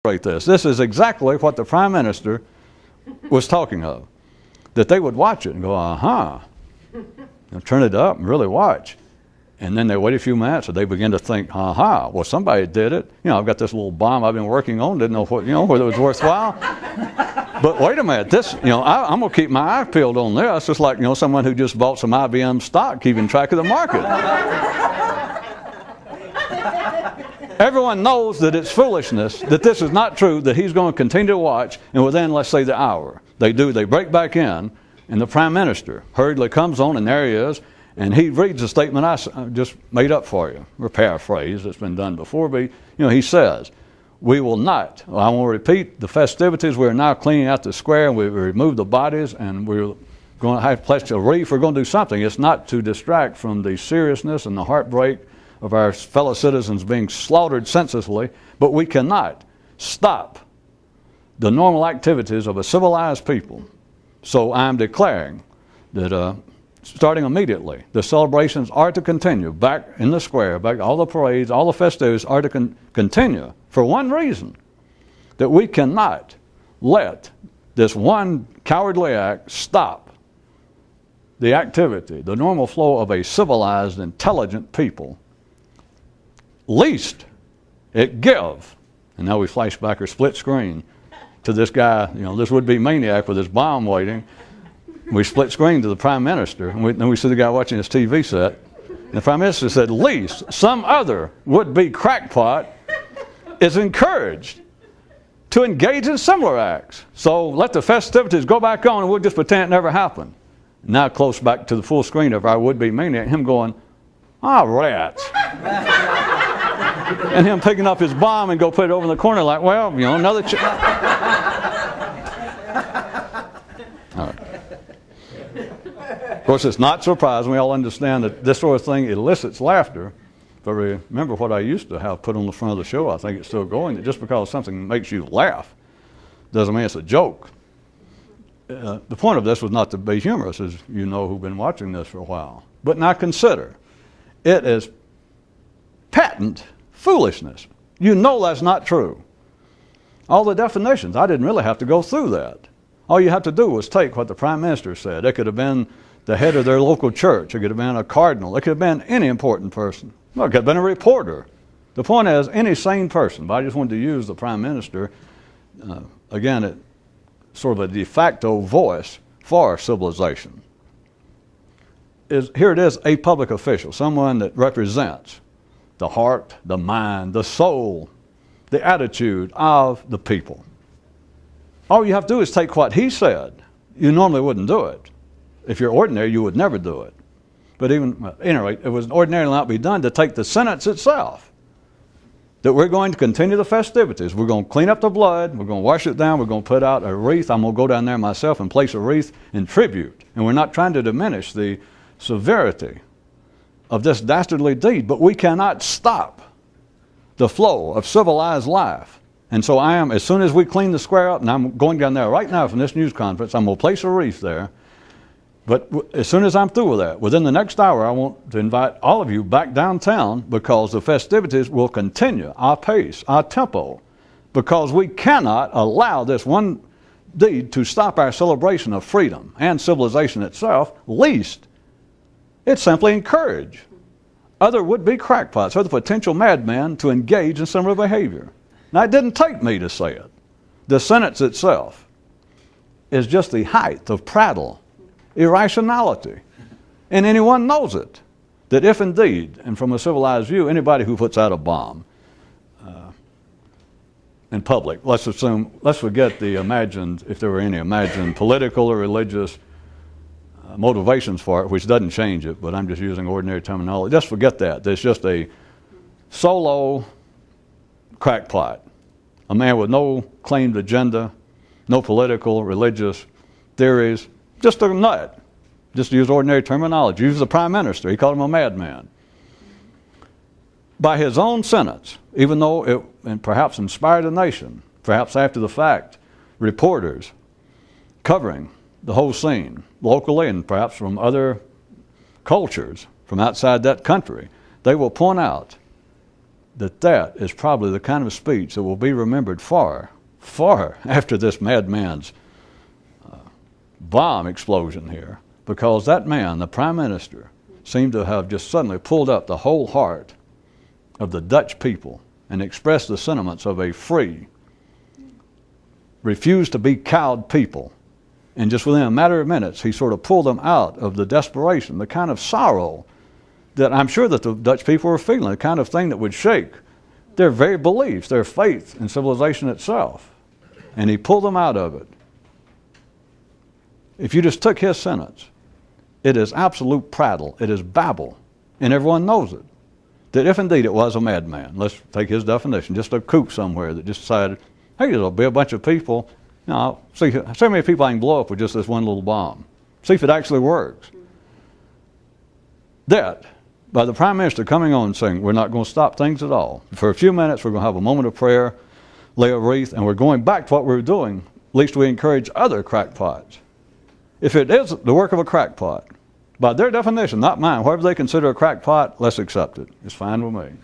this. This is exactly what the Prime Minister was talking of. That they would watch it and go, turn it up and really watch. And then they wait a few minutes and they begin to think, well, somebody did it. I've got this little bomb I've been working on, didn't know what, whether it was worthwhile. But wait a minute, this, I'm going to keep my eye peeled on this, just like, someone who just bought some IBM stock, keeping track of the market. Everyone knows that it's foolishness, that this is not true, that he's going to continue to watch, and within, let's say, the hour, they break back in, and the Prime Minister hurriedly comes on, and there he is, and he reads a statement I just made up for you, or paraphrase, it's been done before, but he says, we will not, I want to repeat, the festivities, we're now cleaning out the square, and we remove the bodies, and we're going to have pledged a wreath, we're going to do something. It's not to distract from the seriousness and the heartbreak of our fellow citizens being slaughtered senselessly, but we cannot stop the normal activities of a civilized people. So I'm declaring that starting immediately, the celebrations are to continue back in the square, back all the parades, all the festivities are to continue for one reason, that we cannot let this one cowardly act stop the activity, the normal flow of a civilized, intelligent people. Least it give, and now we flash back or split screen to this guy, this would-be maniac with his bomb waiting. We split screen to the Prime Minister, and then we see the guy watching his TV set. And the Prime Minister said, least some other would-be crackpot is encouraged to engage in similar acts. So let the festivities go back on, and we'll just pretend it never happened. Now close back to the full screen of our would-be maniac, him going, rats. And him picking up his bomb and go put it over in the corner like, well, another All right. Of course, it's not surprising. We all understand that this sort of thing elicits laughter. But remember what I used to have put on the front of the show. I think it's still going. That just because something makes you laugh doesn't mean it's a joke. The point of this was not to be humorous, as you know who've been watching this for a while. But now consider, it is patent foolishness. You know that's not true. All the definitions, I didn't really have to go through that. All you have to do was take what the Prime Minister said. It could have been the head of their local church. It could have been a cardinal. It could have been any important person. Well, it could have been a reporter. The point is, any sane person, but I just wanted to use the Prime Minister, again, it's sort of a de facto voice for civilization. Here it is, a public official, someone that represents the heart, the mind, the soul, the attitude of the people. All you have to do is take what he said. You normally wouldn't do it. If you're ordinary, you would never do it. But anyway, it was ordinarily not be done to take the sentence itself, that we're going to continue the festivities. We're going to clean up the blood. We're going to wash it down. We're going to put out a wreath. I'm going to go down there myself and place a wreath in tribute. And we're not trying to diminish the severity of this dastardly deed, but we cannot stop the flow of civilized life. And so I am, as soon as we clean the square up, and I'm going down there right now from this news conference, I'm going to place a wreath there. But as soon as I'm through with that, within the next hour, I want to invite all of you back downtown, because the festivities will continue our pace, our tempo, because we cannot allow this one deed to stop our celebration of freedom and civilization itself, least it simply encourage other would-be crackpots, other potential madmen to engage in similar behavior. Now, it didn't take me to say it. The sentence itself is just the height of prattle, irrationality. And anyone knows it, that if indeed, and from a civilized view, anybody who puts out a bomb in public, let's forget the imagined, if there were any imagined political or religious motivations for it, which doesn't change it, but I'm just using ordinary terminology. Just forget that. There's just a solo crackpot, a man with no claimed agenda, no political, religious theories, just a nut. Just to use ordinary terminology. Use the Prime Minister. He called him a madman. By his own sentence, even though it perhaps inspired a nation, perhaps after the fact, reporters covering the whole scene, locally and perhaps from other cultures from outside that country, they will point out that is probably the kind of speech that will be remembered far, far after this madman's bomb explosion here, because that man, the prime minister, seemed to have just suddenly pulled up the whole heart of the Dutch people and expressed the sentiments of a free, refused to be cowed people. And just within a matter of minutes, he sort of pulled them out of the desperation, the kind of sorrow that I'm sure that the Dutch people were feeling, the kind of thing that would shake their very beliefs, their faith in civilization itself. And he pulled them out of it. If you just took his sentence, it is absolute prattle, it is babble, and everyone knows it. That if indeed it was a madman, let's take his definition, just a kook somewhere that just decided, hey, there'll be a bunch of people, see how many people I can blow up with just this one little bomb. See if it actually works. That, by the Prime Minister coming on and saying, we're not going to stop things at all. For a few minutes, we're going to have a moment of prayer, lay a wreath, and we're going back to what we were doing. At least we encourage other crackpots. If it is the work of a crackpot, by their definition, not mine, whatever they consider a crackpot, let's accept it. It's fine with me.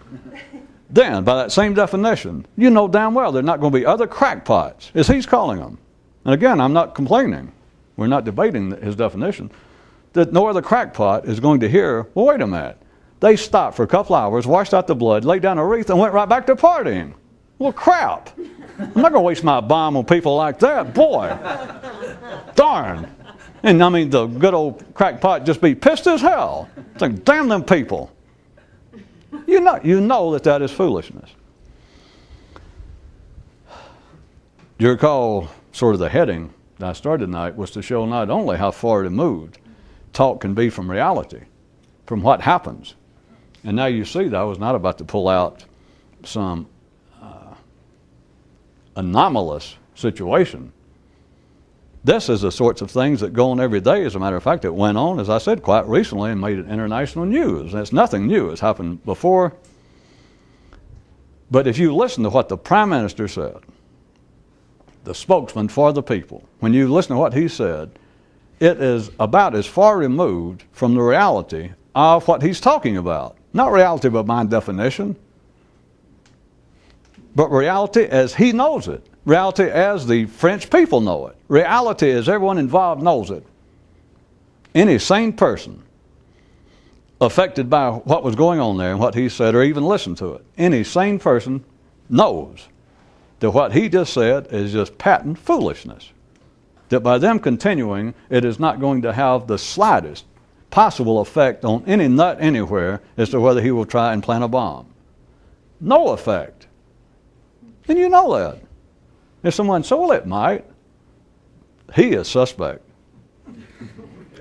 Then, by that same definition, you know damn well there are not going to be other crackpots, as he's calling them. And again, I'm not complaining. We're not debating his definition. That no other crackpot is going to hear, well, wait a minute. They stopped for a couple hours, washed out the blood, laid down a wreath, and went right back to partying. Well, crap. I'm not going to waste my bomb on people like that. Boy, darn. And I mean, the good old crackpot just be pissed as hell. Think, damn them people. You know that is foolishness. Do you recall sort of the heading that I started tonight was to show not only how far removed talk can be from reality, from what happens. And now you see that I was not about to pull out some anomalous situation. This is the sorts of things that go on every day. As a matter of fact, it went on, as I said, quite recently and made it international news. And it's nothing new. It's happened before. But if you listen to what the Prime Minister said, the spokesman for the people, when you listen to what he said, it is about as far removed from the reality of what he's talking about. Not reality by my definition, but reality as he knows it. Reality as the French people know it. Reality as everyone involved knows it. Any sane person affected by what was going on there and what he said or even listened to it, any sane person knows that what he just said is just patent foolishness. That by them continuing, it is not going to have the slightest possible effect on any nut anywhere as to whether he will try and plant a bomb. No effect. And you know that. If someone said, well, it might, he is suspect.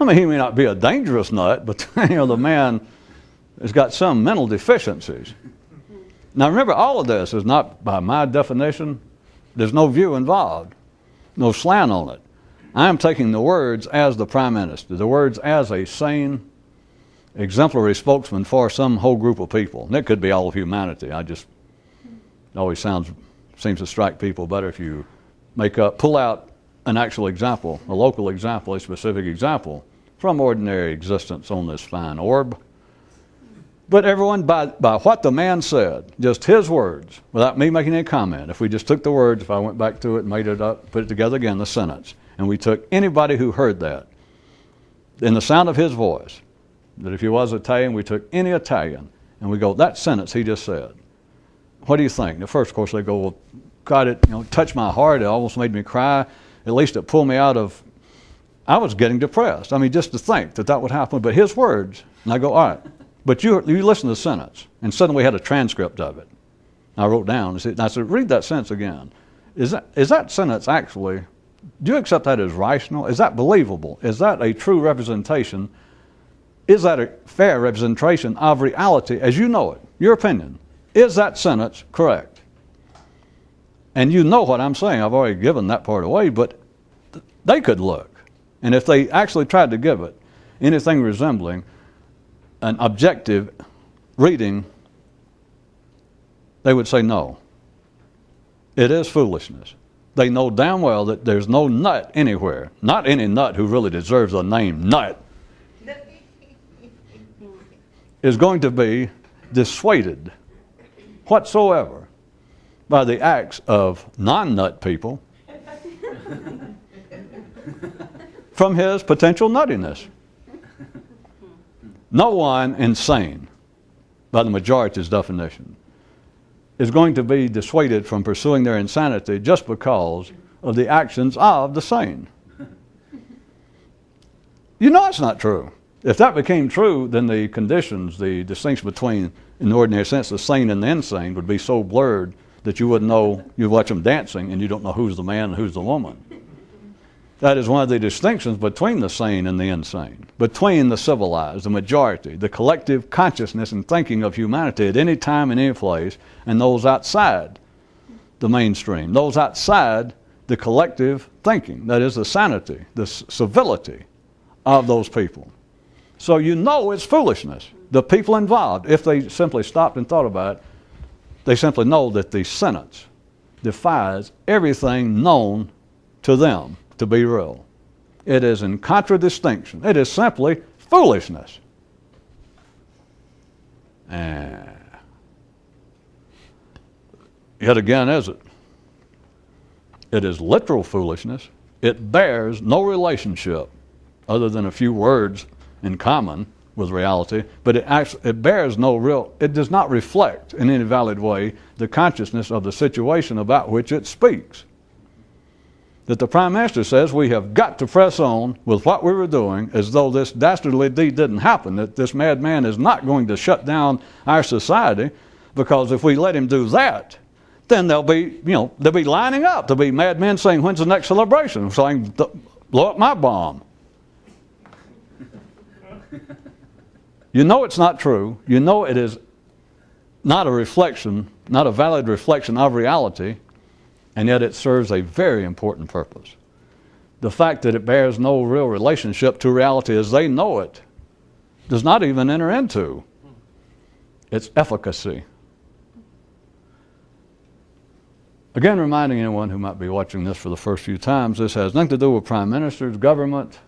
I mean, he may not be a dangerous nut, but the man has got some mental deficiencies. Now remember, all of this is not by my definition. There's no view involved, no slant on it. I am taking the words as the Prime Minister, the words as a sane, exemplary spokesman for some whole group of people. And it could be all of humanity. It always seems to strike people better if you pull out an actual example, a local example, a specific example from ordinary existence on this fine orb. But everyone, by what the man said, just his words, without me making any comment, if we just took the words, if I went back to it and made it up, put it together again, the sentence, and we took anybody who heard that, in the sound of his voice, that if he was Italian, we took any Italian, and we go, that sentence he just said, what do you think? At first, of course, they go, well, God, it touched my heart. It almost made me cry. At least it pulled me out of, I was getting depressed. I mean, just to think that would happen. But his words, and I go, all right, but you listen to the sentence. And suddenly we had a transcript of it. I wrote down, and I said, read that sentence again. Is that sentence actually, do you accept that as rational? Is that believable? Is that a true representation? Is that a fair representation of reality as you know it? Your opinion. Is that sentence correct? And you know what I'm saying. I've already given that part away, but they could look. And if they actually tried to give it anything resembling an objective reading, they would say no. It is foolishness. They know damn well that there's no nut anywhere, not any nut who really deserves the name nut, is going to be dissuaded whatsoever by the acts of non-nut people from his potential nuttiness. No one insane, by the majority's definition, is going to be dissuaded from pursuing their insanity just because of the actions of the sane. You know it's not true. If that became true, then the conditions, the distinction between, in the ordinary sense, the sane and the insane would be so blurred that you wouldn't know, you watch them dancing and you don't know who's the man and who's the woman. That is one of the distinctions between the sane and the insane, between the civilized, the majority, the collective consciousness and thinking of humanity at any time and any place, and those outside the mainstream, those outside the collective thinking, that is the sanity, the civility of those people. So you know it's foolishness. The people involved, if they simply stopped and thought about it, they simply know that the sentence defies everything known to them to be real. It is in contradistinction. It is simply foolishness. And yet again, is it? It is literal foolishness. It bears no relationship other than a few words in common with reality, but it bears no real, it does not reflect in any valid way the consciousness of the situation about which it speaks. That the Prime Minister says we have got to press on with what we were doing as though this dastardly deed didn't happen, that this madman is not going to shut down our society, because if we let him do that, then they'll be lining up. There'll be madmen saying, when's the next celebration? Saying, blow up my bomb. You know it's not true. You know it is not a reflection, not a valid reflection of reality, and yet it serves a very important purpose. The fact that it bears no real relationship to reality as they know it does not even enter into its efficacy. Again, reminding anyone who might be watching this for the first few times, this has nothing to do with prime ministers, government,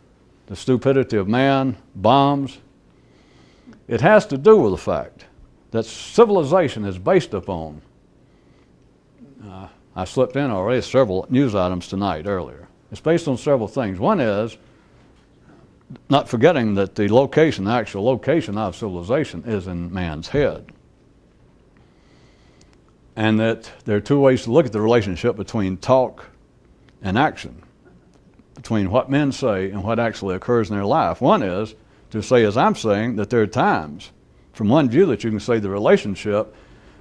the stupidity of man, bombs. It has to do with the fact that civilization is based upon, I slipped in already several news items tonight earlier. It's based on several things. One is not forgetting that the location, the actual location of civilization is in man's head. And that there are two ways to look at the relationship between talk and action, between what men say and what actually occurs in their life. One is to say, as I'm saying, that there are times, from one view, that you can say the relationship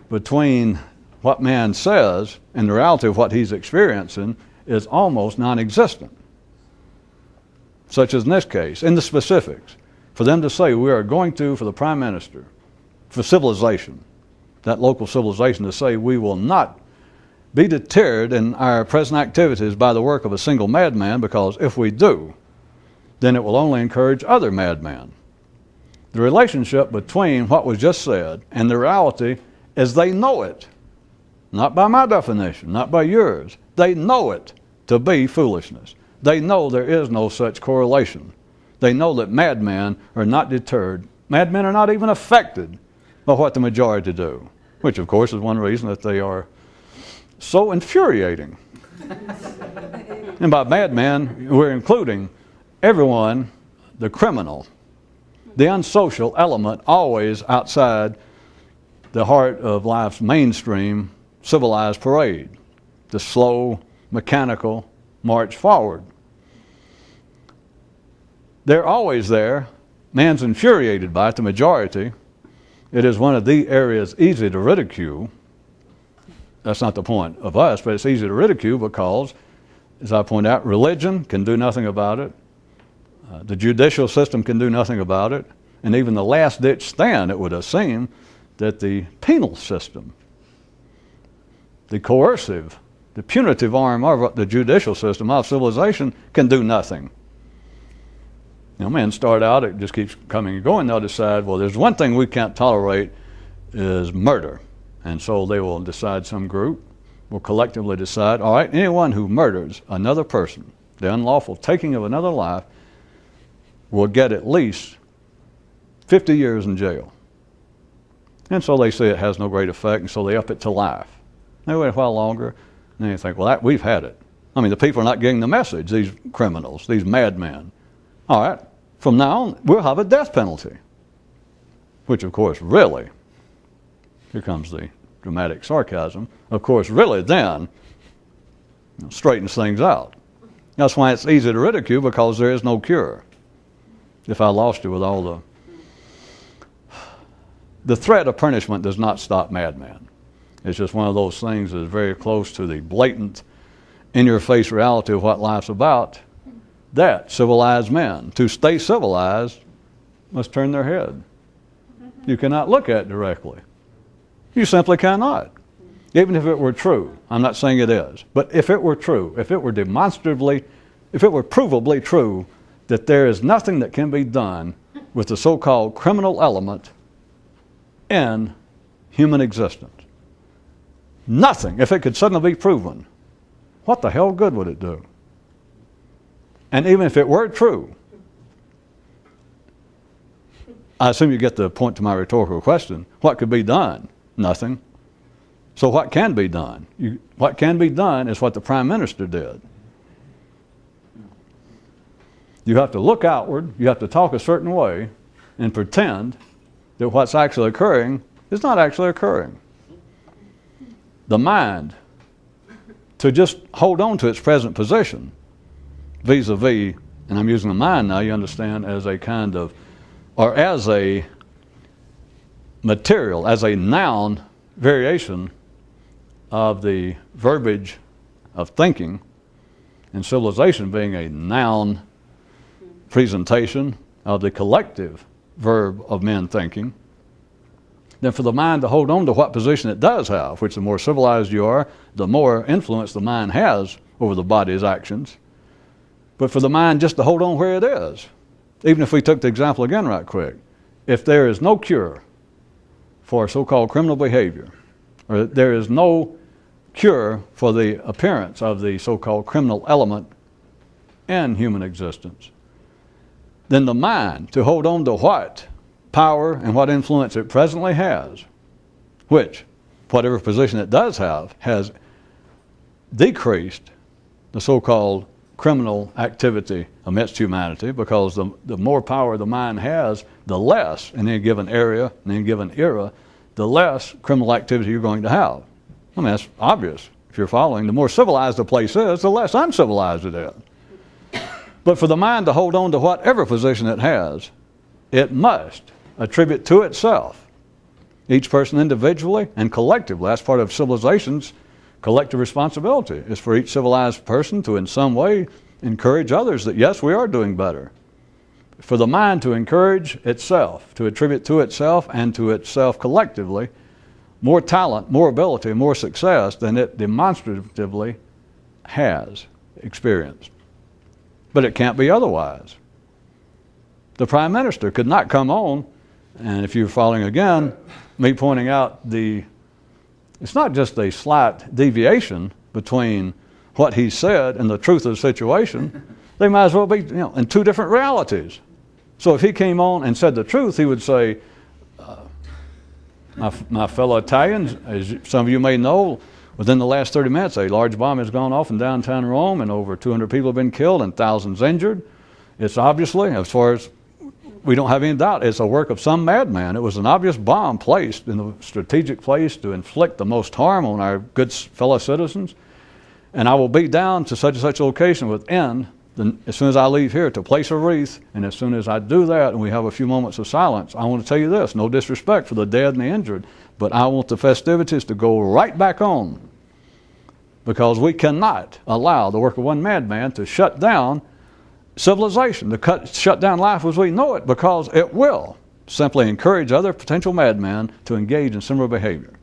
between what man says and the reality of what he's experiencing is almost non-existent. Such as in this case, in the specifics, for them to say we are going to, for the Prime Minister, for civilization, that local civilization, to say we will not be deterred in our present activities by the work of a single madman, because if we do, then it will only encourage other madmen. The relationship between what was just said and the reality as they know it, not by my definition, not by yours, they know it to be foolishness. They know there is no such correlation. They know that madmen are not deterred. Madmen are not even affected by what the majority do, which of course is one reason that they are so infuriating. And by madmen, we're including everyone, the criminal, the unsocial element always outside the heart of life's mainstream civilized parade, the slow, mechanical march forward. They're always there. Man's infuriated by it, the majority. It is one of the areas easy to ridicule. That's not the point of us, but it's easy to ridicule because, as I point out, religion can do nothing about it. The judicial system can do nothing about it. And even the last-ditch stand, it would seem that the penal system, the coercive, the punitive arm of the judicial system of civilization can do nothing. You know, men start out, it just keeps coming and going. They'll decide, well, there's one thing we can't tolerate is murder. And so they will decide, some group will collectively decide, all right, anyone who murders another person, the unlawful taking of another life, will get at least 50 years in jail. And so they say it has no great effect, and so they up it to life. They wait a while longer, and then you think, well, we've had it. I mean, the people are not getting the message, these criminals, these madmen. All right, from now on, we'll have a death penalty. Which, of course, really, here comes the dramatic sarcasm, of course, really then straightens things out. That's why it's easy to ridicule, because there is no cure. If I lost you with all the threat of punishment does not stop madmen. It's just one of those things that is very close to the blatant, in-your-face reality of what life's about, that civilized men, to stay civilized, must turn their head. You cannot look at it directly. You simply cannot. Even if it were true. I'm not saying it is. But if it were true, if it were demonstrably, if it were provably true that there is nothing that can be done with the so-called criminal element in human existence. Nothing. If it could suddenly be proven, what the hell good would it do? And even if it were true, I assume you get the point to my rhetorical question. What could be done? Nothing. So what can be done? What can be done is what the Prime Minister did. You have to look outward, you have to talk a certain way, and pretend that what's actually occurring is not actually occurring. The mind, to just hold on to its present position, vis-a-vis, and I'm using the mind now, you understand, as a kind of, or as a material, as a noun variation of the verbiage of thinking, and civilization being a noun presentation of the collective verb of men thinking, then for the mind to hold on to what position it does have, which the more civilized you are, the more influence the mind has over the body's actions. But for the mind just to hold on where it is, even if we took the example again right quick, if there is no cure for so-called criminal behavior, or there is no cure for the appearance of the so-called criminal element in human existence, then the mind, to hold on to what power and what influence it presently has, which, whatever position it does have, has decreased the so-called criminal activity amidst humanity, because the more power the mind has, the less in any given area, in any given era, the less criminal activity you're going to have. I mean, that's obvious. If you're following, the more civilized a place is, the less uncivilized it is. But for the mind to hold on to whatever position it has, it must attribute to itself, each person individually and collectively. That's part of civilization's collective responsibility, is for each civilized person to in some way encourage others that yes, we are doing better. For the mind to encourage itself, to attribute to itself and to itself collectively more talent, more ability, more success than it demonstratively has experienced. But it can't be otherwise. The Prime Minister could not come on, and if you're following again, me pointing out it's not just a slight deviation between what he said and the truth of the situation. They might as well be in two different realities. So if he came on and said the truth, he would say, my fellow Italians, as some of you may know, within the last 30 minutes, a large bomb has gone off in downtown Rome, and over 200 people have been killed and thousands injured. It's obviously, as far as we don't have any doubt, it's a work of some madman. It was an obvious bomb placed in a strategic place to inflict the most harm on our good fellow citizens. And I will be down to such and such a location within, as soon as I leave here, to place a wreath. And as soon as I do that and we have a few moments of silence, I want to tell you this, no disrespect for the dead and the injured, but I want the festivities to go right back on, because we cannot allow the work of one madman to shut down civilization, to shut down life as we know it, because it will simply encourage other potential madmen to engage in similar behavior.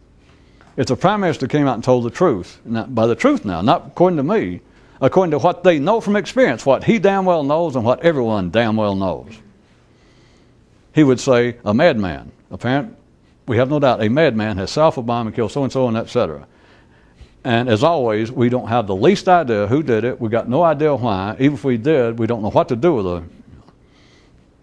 If the Prime Minister came out and told the truth, by the truth now, not according to me, according to what they know from experience, what he damn well knows and what everyone damn well knows, he would say, a madman, we have no doubt, a madman has self-bombed and killed so-and-so and etc. And as always, we don't have the least idea who did it. We got no idea why. Even if we did, we don't know what to do with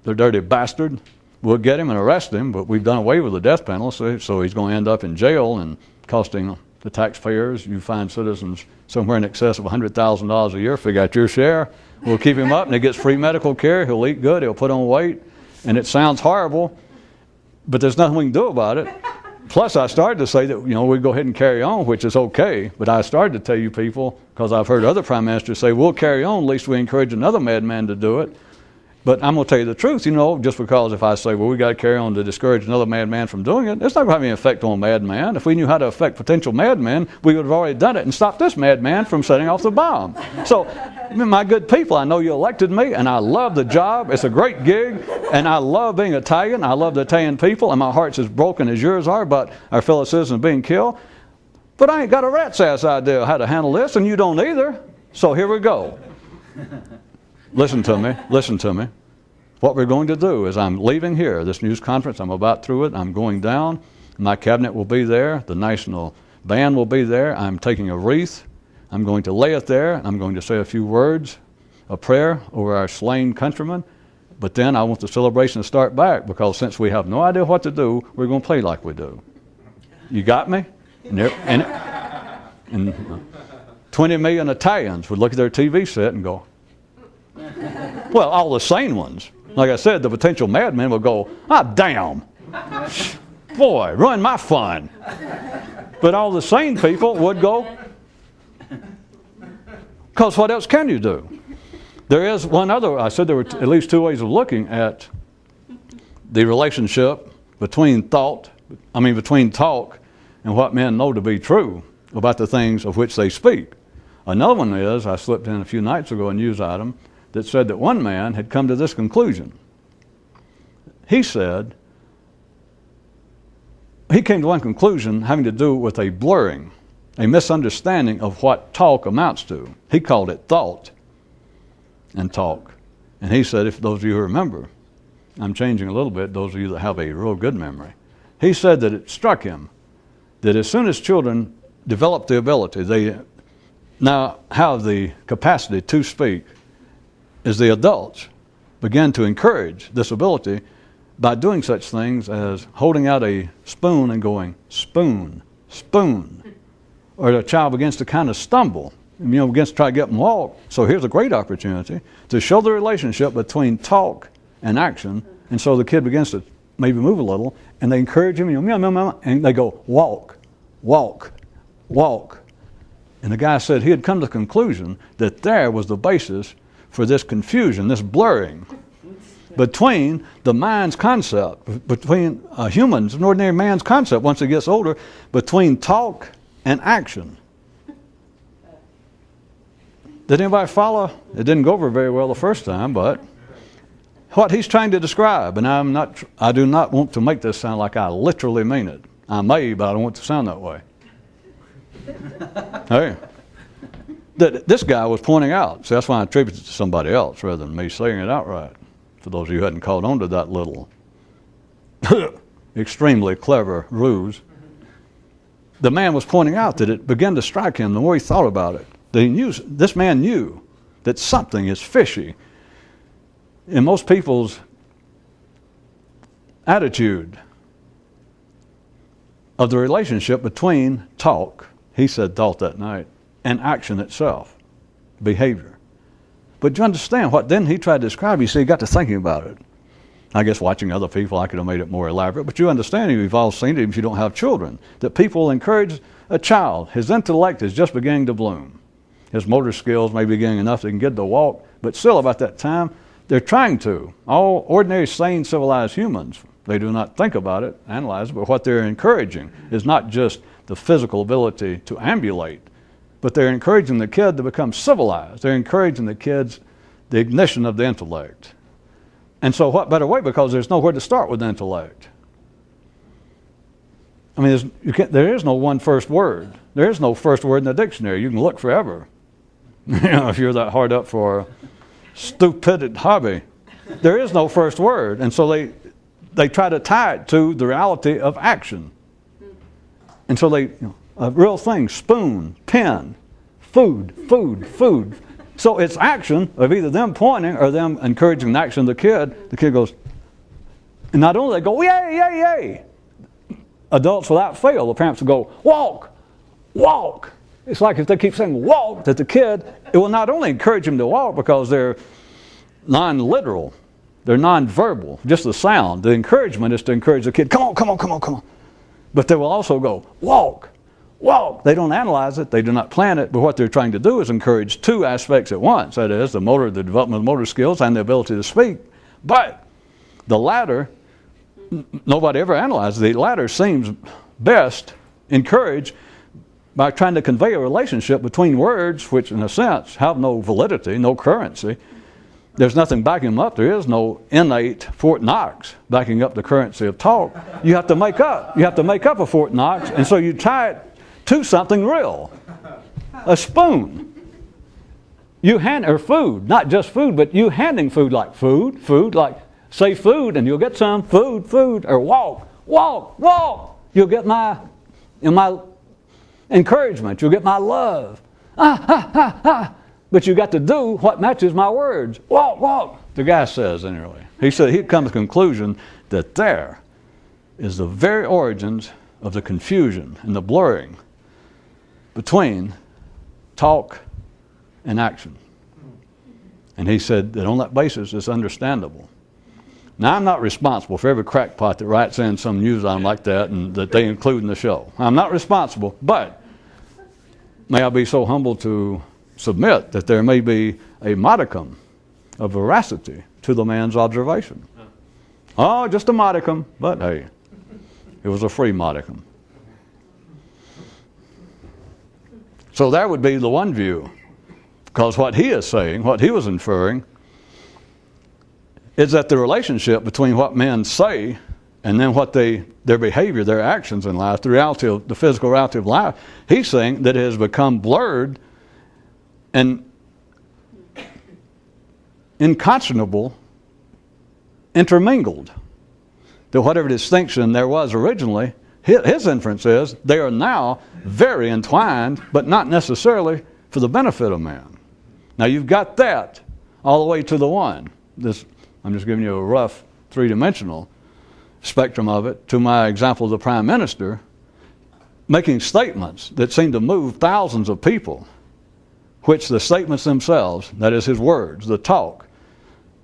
the dirty bastard. we'll get him and arrest him, but we've done away with the death penalty, so he's going to end up in jail and costing the taxpayers, you fine citizens, somewhere in excess of $100,000 a year. Figure out your share. We'll keep him up, and he gets free medical care. He'll eat good. He'll put on weight. And it sounds horrible, but there's nothing we can do about it. Plus, I started to say that, we go ahead and carry on, which is okay. But I started to tell you people, because I've heard other prime ministers say, we'll carry on, at least we encourage another madman to do it. But I'm going to tell you the truth, just because if I say, well, we got to carry on to discourage another madman from doing it, it's not going to have any effect on a madman. If we knew how to affect potential madmen, we would have already done it and stopped this madman from setting off the bomb. So, my good people, I know you elected me, and I love the job. It's a great gig, and I love being Italian. I love the Italian people, and my heart's as broken as yours are about our fellow citizens being killed. But I ain't got a rat's ass idea how to handle this, and you don't either. So here we go. Listen to me. What we're going to do is I'm leaving here, this news conference, I'm about through it, I'm going down, my cabinet will be there, the national band will be there, I'm taking a wreath, I'm going to lay it there, I'm going to say a few words, a prayer over our slain countrymen, but then I want the celebration to start back, because since we have no idea what to do, we're going to play like we do. You got me? And 20 million Italians would look at their TV set and go, well, all the sane ones. Like I said, the potential madmen will go, damn. Boy, ruin my fun. But all the sane people would go, because what else can you do? There is one other, I said there were at least two ways of looking at the relationship between talk and what men know to be true about the things of which they speak. Another one is, I slipped in a few nights ago a news item that said that one man had come to this conclusion. He said, he came to one conclusion having to do with a blurring, a misunderstanding of what talk amounts to. He called it thought and talk. And he said, if those of you who remember, I'm changing a little bit, those of you that have a real good memory, he said that it struck him that as soon as children develop the ability, they now have the capacity to speak, as the adults begin to encourage this ability by doing such things as holding out a spoon and going, spoon, spoon. Or the child begins to kind of stumble, begins to try to get them to walk. So here's a great opportunity to show the relationship between talk and action. And so the kid begins to maybe move a little, and they encourage him, and they go, walk, walk, walk. And the guy said he had come to the conclusion that there was the basis for this confusion, this blurring between the mind's concept, between humans, an ordinary man's concept once he gets older, between talk and action. Did anybody follow? It didn't go over very well the first time, but what he's trying to describe, and I do not want to make this sound like I literally mean it. I may, but I don't want it to sound that way. Hey. That this guy was pointing out. So that's why I attribute it to somebody else rather than me saying it outright. For those of you who hadn't caught on to that little extremely clever ruse. The man was pointing out that it began to strike him the more he thought about it. This man knew that something is fishy in most people's attitude of the relationship between talk, he said thought that night, and action itself, behavior. But you understand what then he tried to describe, you see, he got to thinking about it. I guess watching other people, I could have made it more elaborate, but you understand, you've all seen it if you don't have children, that people encourage a child. His intellect is just beginning to bloom. His motor skills may be getting enough they can get to walk, but still about that time, they're trying to. All ordinary, sane, civilized humans, they do not think about it, analyze it, but what they're encouraging is not just the physical ability to ambulate, but they're encouraging the kid to become civilized. They're encouraging the kids the ignition of the intellect. And so what better way, because there's nowhere to start with intellect. I mean, there is no one first word. There is no first word in the dictionary. You can look forever. If you're that hard up for a stupid hobby. There is no first word. And so they try to tie it to the reality of action. And so a real thing, spoon, pen, food, food, food. So it's action of either them pointing or them encouraging the action of the kid. The kid goes, And not only they go, yay, yay, yay. Adults without fail, the parents will go, walk, walk. It's like if they keep saying walk to the kid, it will not only encourage him to walk because they're non-literal, they're non-verbal, just the sound. The encouragement is to encourage the kid, come on, come on, come on, come on. But they will also go, walk, walk. They don't analyze it, they do not plan it, but what they're trying to do is encourage two aspects at once. That is, the development of motor skills and the ability to speak. But the latter, nobody ever analyzes. The latter seems best encouraged by trying to convey a relationship between words, which in a sense have no validity, no currency. There's nothing backing them up. There is no innate Fort Knox backing up the currency of talk. You have to make up. You have to make up a Fort Knox, and so you tie it to something real. A spoon. You hand her food, not just food, but you handing food, like like say food and you'll get some, food, or walk, walk, walk. You'll get my encouragement. You'll get my love. But you got to do what matches my words. Walk, walk. The guy says anyway. He said he'd come to the conclusion that there is the very origins of the confusion and the blurring between talk and action. And he said that on that basis it's understandable. Now, I'm not responsible for every crackpot that writes in some news item like that and that they include in the show. I'm not responsible, but may I be so humble to submit that there may be a modicum of veracity to the man's observation. Oh, just a modicum, but hey, it was a free modicum. So that would be the one view, because what he is saying, what he was inferring, is that the relationship between what men say and then what their behavior, their actions in life, the physical reality of life, he's saying that it has become blurred and inconscionable, intermingled. That whatever distinction there was originally, his inference is they are now very entwined, but not necessarily for the benefit of man. Now you've got that all the way to the one. I'm just giving you a rough three-dimensional spectrum of it, to my example of the Prime Minister making statements that seem to move thousands of people, which the statements themselves, that is his words, the talk,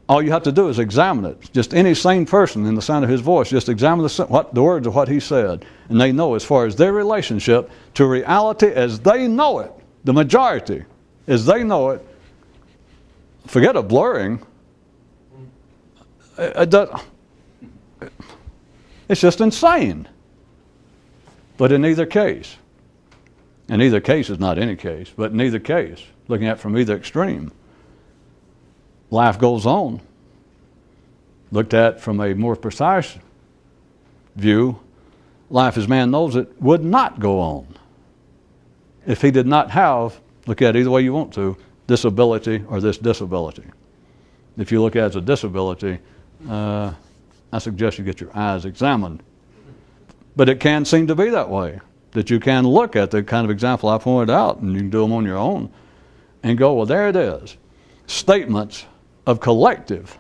all you have to do is examine it. Just any sane person in the sound of his voice, just examine the words of what he said, and they know as far as their relationship to reality as they know it, the majority, as they know it, forget a blurring, it's just insane. But in either case, and either case is not any case, but in either case, looking at it from either extreme, life goes on. Looked at from a more precise view, life as man knows it would not go on if he did not have, look at it either way you want to, this ability or this disability. If you look at it as a disability, I suggest you get your eyes examined. But it can seem to be that way, that you can look at the kind of example I pointed out, and you can do them on your own, and go, well, there it is. Statements of collective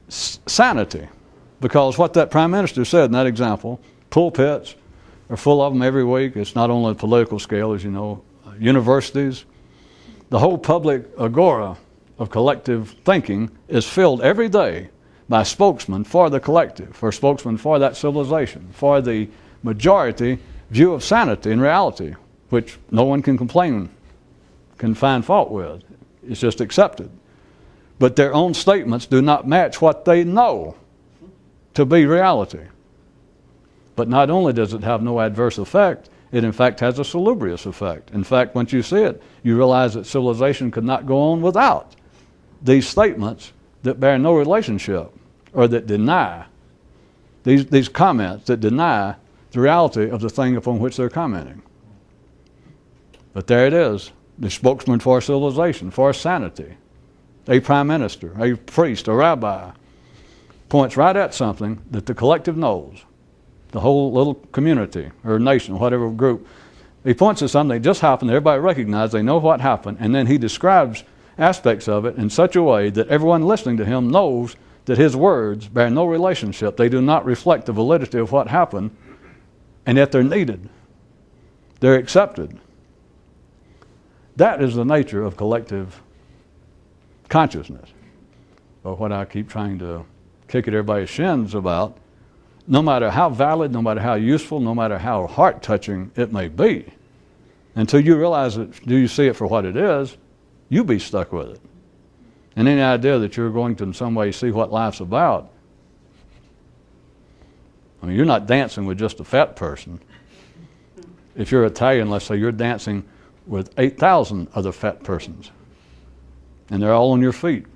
sanity. Because what that Prime Minister said in that example, pulpits are full of them every week. It's not only a political scale, as you know, universities. The whole public agora of collective thinking is filled every day by spokesmen for the collective, or spokesmen for that civilization, for the majority view of sanity and reality, which no one can find fault with. It's just accepted. But their own statements do not match what they know to be reality. But not only does it have no adverse effect, it in fact has a salubrious effect. In fact, once you see it, you realize that civilization could not go on without these statements that bear no relationship, or that deny, these comments that deny the reality of the thing upon which they're commenting. But there it is, the spokesman for civilization, for sanity, a prime minister, a priest, a rabbi, points right at something that the collective knows, the whole little community or nation, whatever group. He points at something that just happened, everybody recognizes, they know what happened, and then he describes aspects of it in such a way that everyone listening to him knows that his words bear no relationship. They do not reflect the validity of what happened, and yet they're needed. They're accepted. That is the nature of collective consciousness, or what I keep trying to kick at everybody's shins about. No matter how valid, no matter how useful, no matter how heart-touching it may be, until you realize it, do you see it for what it is, you be stuck with it. And any idea that you're going to in some way see what life's about, I mean, you're not dancing with just a fat person. If you're Italian, let's say you're dancing with 8,000 other fat persons, and they're all on your feet.